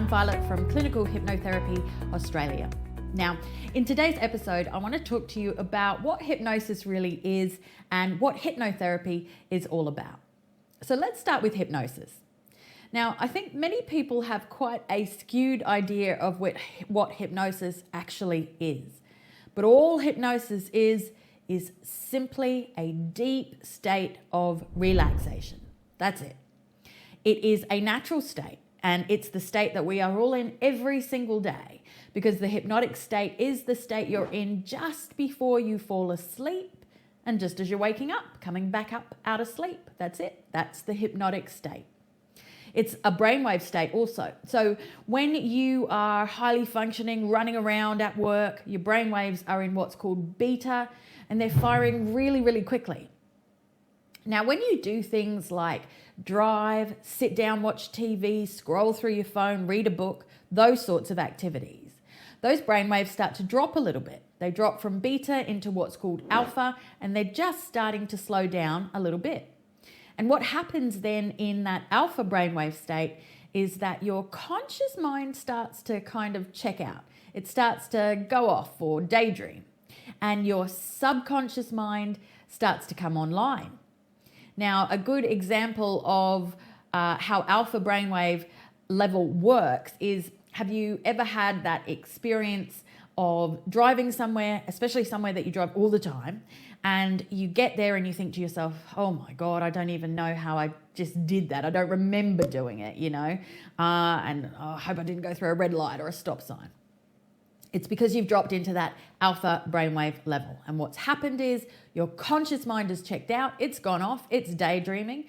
I'm Violet from Clinical Hypnotherapy Australia. Now, in today's episode, I want to talk to you about what hypnosis really is and what hypnotherapy is all about. So let's start with hypnosis. Now, I think many people have quite a skewed idea of what hypnosis actually is. But all hypnosis is simply a deep state of relaxation. That's it. It is a natural state, and it's the state that we are all in every single day, because the hypnotic state is the state you're in just before you fall asleep and just as you're waking up, coming back up out of sleep. That's it. That's the hypnotic state. It's a brainwave state also. So when you are highly functioning, running around at work, your brainwaves are in what's called beta, and they're firing really, really quickly. Now, when you do things like drive, sit down, watch TV, scroll through your phone, read a book, those sorts of activities, those brainwaves start to drop a little bit. They drop from beta into what's called alpha, and they're just starting to slow down a little bit. And what happens then in that alpha brainwave state is that your conscious mind starts to kind of check out. It starts to go off or daydream, and your subconscious mind starts to come online. Now, a good example of how alpha brainwave level works is, have you ever had that experience of driving somewhere, especially somewhere that you drive all the time, and you get there and you think to yourself, oh my God, I don't even know how I just did that. I don't remember doing it, and I hope I didn't go through a red light or a stop sign. It's because you've dropped into that alpha brainwave level. And what's happened is your conscious mind has checked out, it's gone off, it's daydreaming,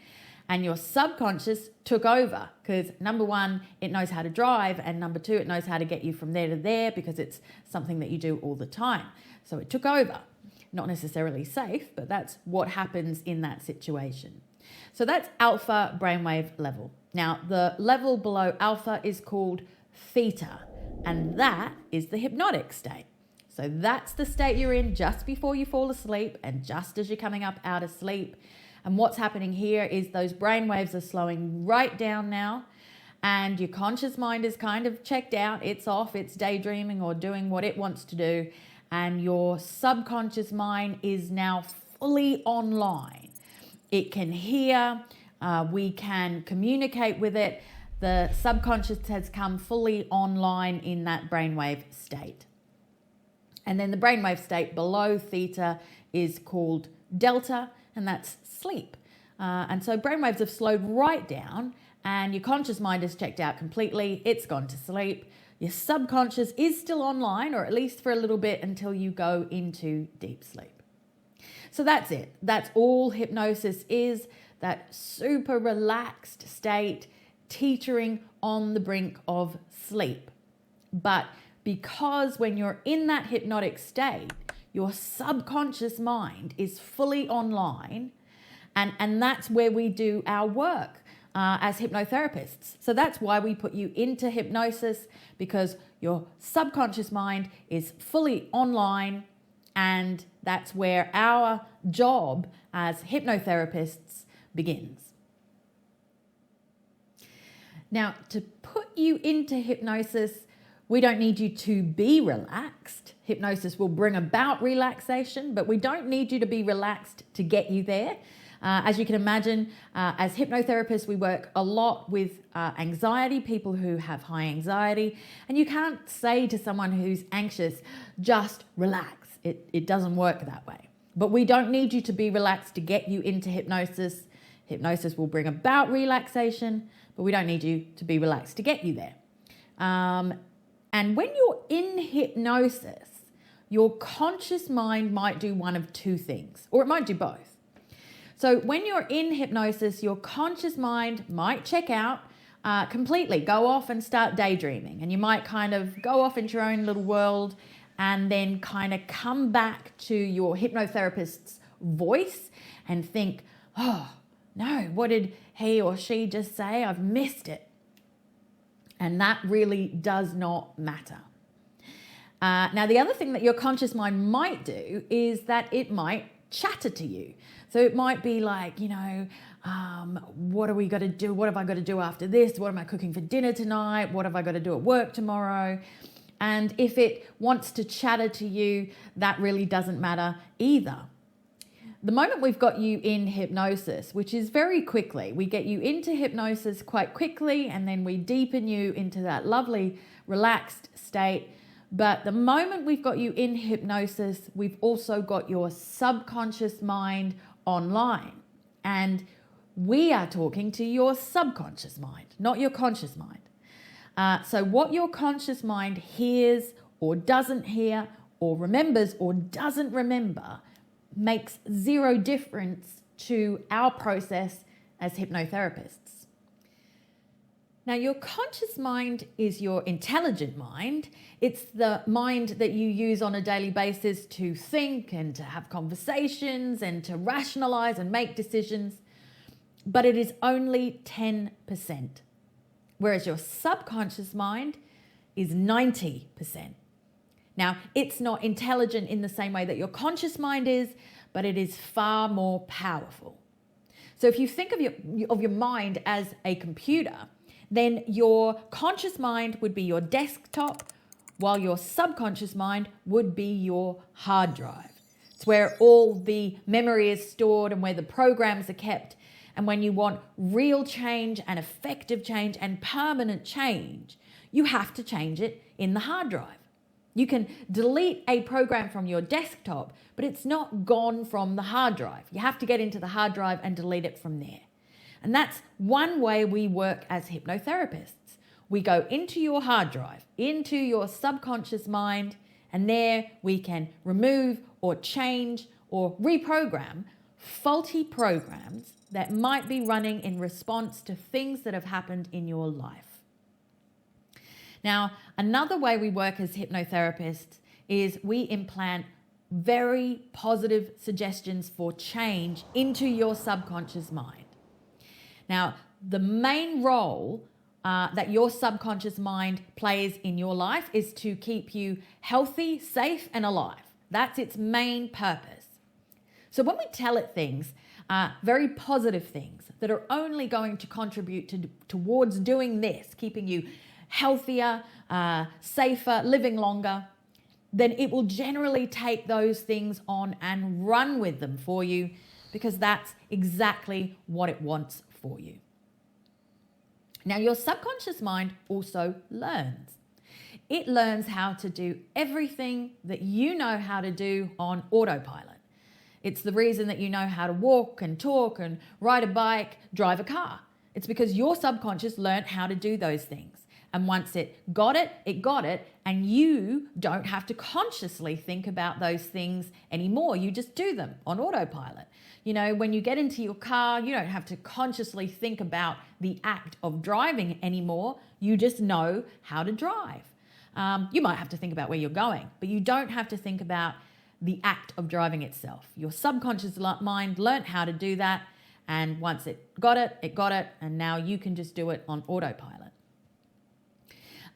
and your subconscious took over because number one, it knows how to drive, and number two, it knows how to get you from there to there because it's something that you do all the time. So it took over. Not necessarily safe, but that's what happens in that situation. So that's alpha brainwave level. Now, the level below alpha is called theta, and that is the hypnotic state. So that's the state you're in just before you fall asleep and just as you're coming up out of sleep. And what's happening here is those brainwaves are slowing right down now, and your conscious mind is kind of checked out. It's off, it's daydreaming or doing what it wants to do. And your subconscious mind is now fully online. It can hear, we can communicate with it. The subconscious has come fully online in that brainwave state. And then the brainwave state below theta is called delta, and that's sleep. And so brainwaves have slowed right down, and your conscious mind is checked out completely. It's gone to sleep. Your subconscious is still online, or at least for a little bit until you go into deep sleep. So that's it. That's all hypnosis is, that super relaxed state, teetering on the brink of sleep. But because when you're in that hypnotic state, your subconscious mind is fully online, and that's where we do our work as hypnotherapists. So that's why we put you into hypnosis, because your subconscious mind is fully online, and that's where our job as hypnotherapists begins. Now, to put you into hypnosis, we don't need you to be relaxed. Hypnosis will bring about relaxation, but we don't need you to be relaxed to get you there. As you can imagine, as hypnotherapists, we work a lot with anxiety, people who have high anxiety, and you can't say to someone who's anxious, just relax. It doesn't work that way. But we don't need you to be relaxed to get you into hypnosis. Hypnosis will bring about relaxation, but we don't need you to be relaxed to get you there. And when you're in hypnosis, your conscious mind might do one of two things, or it might do both. So when you're in hypnosis, your conscious mind might check out completely, go off and start daydreaming. And you might kind of go off into your own little world and then kind of come back to your hypnotherapist's voice and think, oh, no, what did he or she just say? I've missed it. And that really does not matter. Now, the other thing that your conscious mind might do is that it might chatter to you. So it might be like, what are we going to do? What have I got to do after this? What am I cooking for dinner tonight? What have I got to do at work tomorrow? And if it wants to chatter to you, that really doesn't matter either. The moment we've got you in hypnosis, which is very quickly, we get you into hypnosis quite quickly, and then we deepen you into that lovely relaxed state. But the moment we've got you in hypnosis, we've also got your subconscious mind online. And we are talking to your subconscious mind, not your conscious mind. So what your conscious mind hears or doesn't hear or remembers or doesn't remember makes zero difference to our process as hypnotherapists. Now, your conscious mind is your intelligent mind. It's the mind that you use on a daily basis to think and to have conversations and to rationalize and make decisions, but it is only 10%. Whereas your subconscious mind is 90%. Now, it's not intelligent in the same way that your conscious mind is, but it is far more powerful. So if you think of your mind as a computer, then your conscious mind would be your desktop, while your subconscious mind would be your hard drive. It's where all the memory is stored and where the programs are kept. And when you want real change and effective change and permanent change, you have to change it in the hard drive. You can delete a program from your desktop, but it's not gone from the hard drive. You have to get into the hard drive and delete it from there. And that's one way we work as hypnotherapists. We go into your hard drive, into your subconscious mind, and there we can remove or change or reprogram faulty programs that might be running in response to things that have happened in your life. Now, another way we work as hypnotherapists is we implant very positive suggestions for change into your subconscious mind. Now, the main role that your subconscious mind plays in your life is to keep you healthy, safe, and alive. That's its main purpose. So when we tell it things, very positive things that are only going to contribute towards doing this, keeping you healthier, safer, living longer, then it will generally take those things on and run with them for you, because that's exactly what it wants for you. Now, your subconscious mind also learns. It learns how to do everything that you know how to do on autopilot. It's the reason that you know how to walk and talk and ride a bike, drive a car. It's because your subconscious learned how to do those things. And once it got it, and you don't have to consciously think about those things anymore. You just do them on autopilot. You know, when you get into your car, you don't have to consciously think about the act of driving anymore. You just know how to drive. You might have to think about where you're going, but you don't have to think about the act of driving itself. Your subconscious mind learned how to do that, and once it got it, and now you can just do it on autopilot.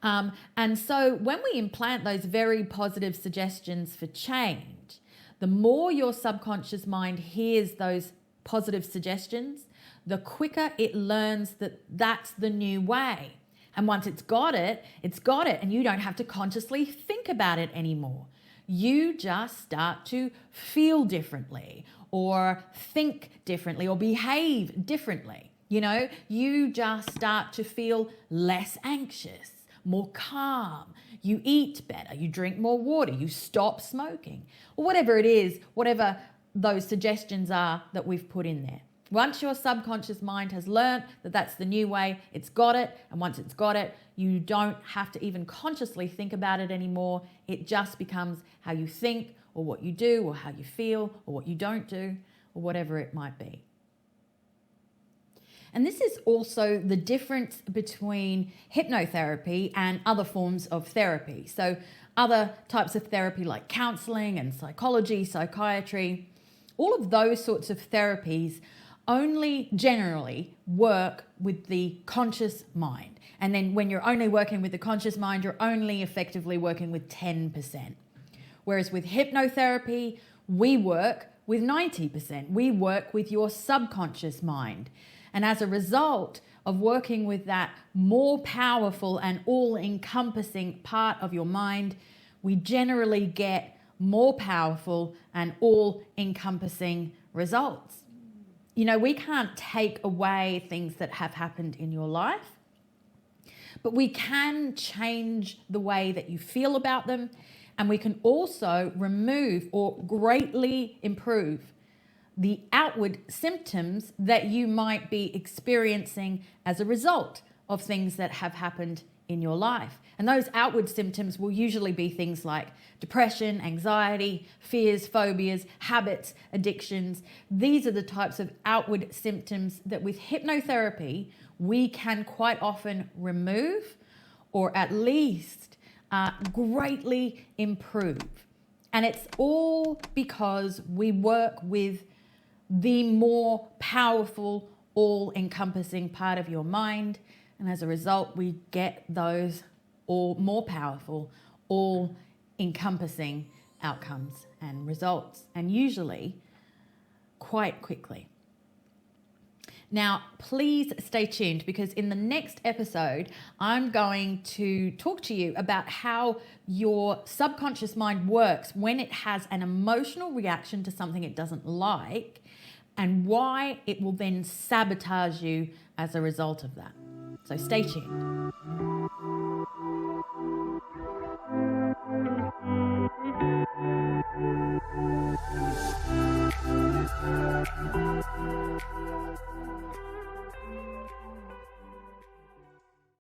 And so when we implant those very positive suggestions for change, the more your subconscious mind hears those positive suggestions, the quicker it learns that that's the new way. And once it's got it, and you don't have to consciously think about it anymore. You just start to feel differently or think differently or behave differently. You know, you just start to feel less anxious, more calm, you eat better, you drink more water, you stop smoking, or whatever it is, whatever those suggestions are that we've put in there. Once your subconscious mind has learned that that's the new way, it's got it, and once it's got it, you don't have to even consciously think about it anymore. It just becomes how you think, or what you do, or how you feel, or what you don't do, or whatever it might be. And this is also the difference between hypnotherapy and other forms of therapy. So other types of therapy like counseling and psychology, psychiatry, all of those sorts of therapies only generally work with the conscious mind. And then when you're only working with the conscious mind, you're only effectively working with 10%. Whereas with hypnotherapy, we work with 90%. We work with your subconscious mind. And as a result of working with that more powerful and all-encompassing part of your mind, we generally get more powerful and all-encompassing results. You know, we can't take away things that have happened in your life, but we can change the way that you feel about them, and we can also remove or greatly improve the outward symptoms that you might be experiencing as a result of things that have happened in your life. And those outward symptoms will usually be things like depression, anxiety, fears, phobias, habits, addictions. These are the types of outward symptoms that with hypnotherapy, we can quite often remove or at least greatly improve. And it's all because we work with the more powerful, all-encompassing part of your mind. And as a result, we get those all more powerful, all-encompassing outcomes and results, and usually quite quickly. Now, please stay tuned, because in the next episode, I'm going to talk to you about how your subconscious mind works when it has an emotional reaction to something it doesn't like, and why it will then sabotage you as a result of that. So stay tuned.